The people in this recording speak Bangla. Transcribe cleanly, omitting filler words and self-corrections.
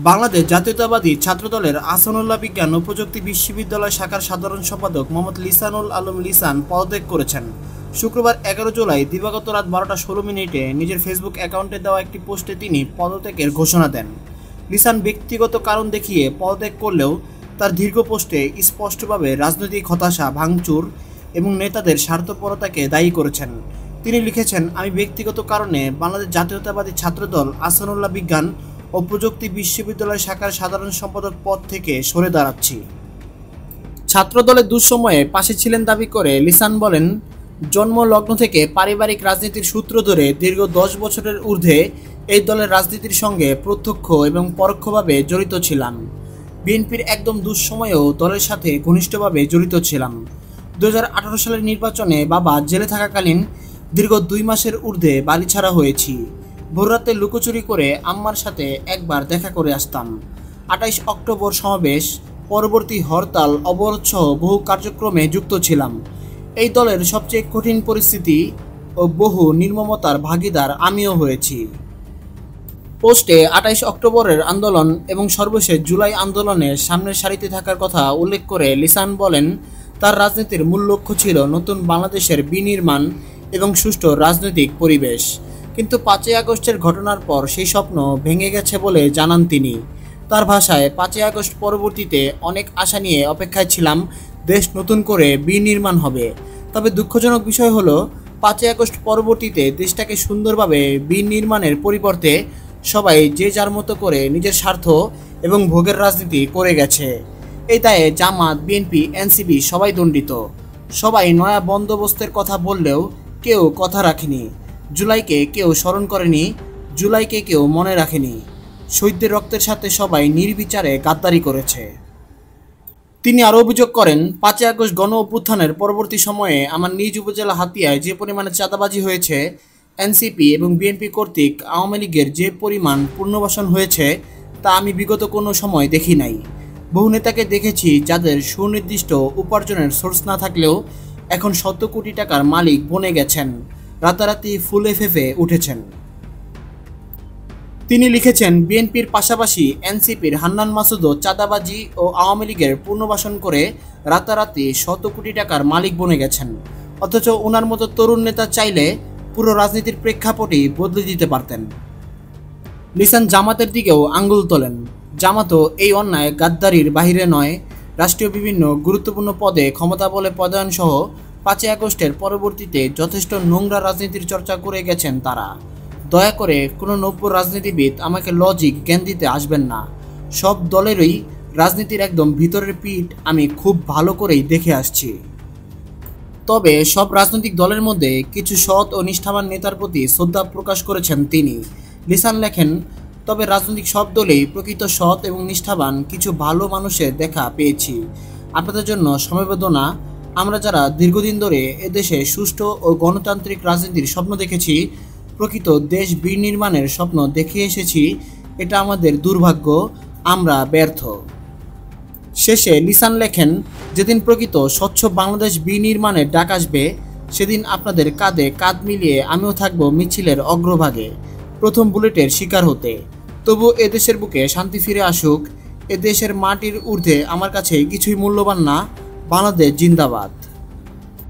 বাংলাদেশ জাতীয়তাবাদী ছাত্রদলের আহসানুল্লাহ বিজ্ঞান ও প্রযুক্তি বিশ্ববিদ্যালয় শাখার সাধারণ সম্পাদক মোহাম্মদ লিসানুল আলম লিসান পদত্যাগ করেছেন। শুক্রবার 11 জুলাই দিবাগত রাত 12টা 16 মিনিটে নিজের ফেসবুক অ্যাকাউন্টে দেওয়া একটি পোস্টে তিনি পদত্যাগের ঘোষণা দেন। লিসান ব্যক্তিগত কারণ দেখিয়ে পদত্যাগ করলেও তার দীর্ঘ পোস্টে স্পষ্টভাবে রাজনৈতিক হতাশা, ভাঙচুর এবং নেতাদের স্বার্থপরতাকে দায়ী করেছেন। তিনি লিখেছেন, আমি ব্যক্তিগত কারণে বাংলাদেশ জাতীয়তাবাদী ছাত্রদল আহসানুল্লাহ বিজ্ঞান ও প্রযুক্তি বিশ্ববিদ্যালয় শাখার সাধারণ সম্পাদক পদ থেকে সরে দাঁড়াচ্ছি। ছাত্রদলের দুঃসময়ে পাশে ছিলেন দাবি করে লিসান বলেন, জন্ম লগ্ন থেকে পারিবারিক রাজনীতির সূত্র ধরে দীর্ঘ 10 বছরের ঊর্ধ্বে এই দলের রাজনীতির সঙ্গে প্রত্যক্ষ এবং পরোক্ষভাবে জড়িত ছিলাম। বিএনপির একদম দুঃসময়েও দলের সাথে ঘনিষ্ঠভাবে জড়িত ছিলাম। 2018 সালের নির্বাচনে বাবা জেলে থাকাকালীন দীর্ঘ 2 মাসের ঊর্ধ্বে বাড়ি ছাড়া হয়েছি। ভোররাতে লুকোচুরি করে আম্মার সাথে একবার দেখা করে আসতাম। 28 অক্টোবর সমাবেশ, পরবর্তী হরতাল, অবরোধসহ বহু কার্যক্রমে যুক্ত ছিলাম। এই দলের সবচেয়ে কঠিন পরিস্থিতি ও বহু নির্মমতার ভাগিদার আমিও হয়েছি। পোস্টে 28 অক্টোবরের আন্দোলন এবং সর্বশেষ জুলাই আন্দোলনের সামনের সারিতে থাকার কথা উল্লেখ করে লিসান বলেন, তার রাজনীতির মূল লক্ষ্য ছিল নতুন বাংলাদেশের বিনির্মাণ এবং সুষ্ঠু রাজনৈতিক পরিবেশ। কিন্তু 5ই আগস্টের ঘটনার পর সেই স্বপ্ন ভেঙে গেছে বলে জানান তিনি। তার ভাষায়, 5ই আগস্ট পরবর্তীতে অনেক আশা নিয়ে অপেক্ষায় ছিলাম দেশ নতুন করে বিনির্মাণ হবে। তবে দুঃখজনক বিষয় হলো 5ই আগস্ট পরবর্তীতে দেশটাকে সুন্দরভাবে বিনির্মাণের পরিবর্তে সবাই যে যার মতো করে নিজের স্বার্থ এবং ভোগের রাজনীতি করে গেছে। এই দায়ে জামাত, বিএনপি, এনসিপি সবাই দণ্ডিত। সবাই নয়া বন্দোবস্তের কথা বললেও কেউ কথা রাখেনি। জুলাইকে কেউ স্মরণ করেনি, জুলাইকে কেউ মনে রাখেনি। শহীদদের রক্তের সাথে সবাই নির্বিচারে গাদ্দারি করেছে। তিনি আরও অভিযোগ করেন, 5ই আগস্ট গণ অভ্যুত্থানের পরবর্তী সময়ে আমার নিজ উপজেলা হাতিয়ায় যে পরিমাণে চাঁদাবাজি হয়েছে, এনসিপি এবং বিএনপি কর্তৃক আওয়ামী লীগের যে পরিমাণ পুনর্বাসন হয়েছে তা আমি বিগত কোনো সময় দেখি নাই। বহু নেতাকে দেখেছি যাদের সুনির্দিষ্ট উপার্জনের সোর্স না থাকলেও এখন শত কোটি টাকার মালিক বনে গেছেন, রাতারাতি ফুলে ফেঁপে উঠেছেন। তিনি লিখেছেন, বিএনপির পাশাপাশি এনসিপির হান্নান মাসুদও চাঁদাবাজি ও আওয়ামী লীগের পুনর্বাসন করে রাতারাতি শত কোটি টাকার মালিক বনে গেছেন। অথচ ওনার মতো তরুণ নেতা চাইলে পুরো রাজনীতির প্রেক্ষাপটই বদলে দিতে পারতেন। লিসান জামাতের দিকেও আঙ্গুল তোলেন। জামাতও এই অন্যায় গাদ্দারির বাহিরে নয়। রাষ্ট্রীয় বিভিন্ন গুরুত্বপূর্ণ পদে ক্ষমতা বলে পদায়ন সহ 5ই আগস্টের পরবর্তীতে যথেষ্ট নোংরা রাজনীতির চর্চা করে গেছেন তারা। দয়া করে কোনো নব্য রাজনীতিবিদ আমাকে লজিক জ্ঞান দিতে আসবেন না। সব দলেরই রাজনীতির একদম ভিতরের পিঠ আমি খুব ভালো করেই দেখে আসছি। তবে সব রাজনৈতিক দলের মধ্যে কিছু সৎ ও নিষ্ঠাবান নেতার প্রতি শ্রদ্ধা প্রকাশ করেছেন তিনি। লিসান লেখেন, তবে রাজনৈতিক সব দলেই প্রকৃত সৎ এবং নিষ্ঠাবান কিছু ভালো মানুষের দেখা পেয়েছি। আপনাদের জন্য সমবেদনা। আমরা যারা দীর্ঘদিন ধরে এদেশে সুষ্ঠু ও গণতান্ত্রিক রাজনীতির স্বপ্ন দেখেছি, প্রকৃত দেশ বিনির্মাণের স্বপ্ন দেখে এসেছি, এটা আমাদের দুর্ভাগ্য, আমরা ব্যর্থ। শেষে লিসান লেখেন, যেদিন প্রকৃত স্বচ্ছ বাংলাদেশ বিনির্মাণের ডাক আসবে, সেদিন আপনাদের কাঁধে কাঁধ মিলিয়ে আমিও থাকব মিছিলের অগ্রভাগে, প্রথম বুলেটের শিকার হতে। তবু এদেশের বুকে শান্তি ফিরে আসুক। এদেশের মাটির ঊর্ধ্বে আমার কাছে কিছুই মূল্যবান না। বাংলাদেশ জিন্দাবাদ।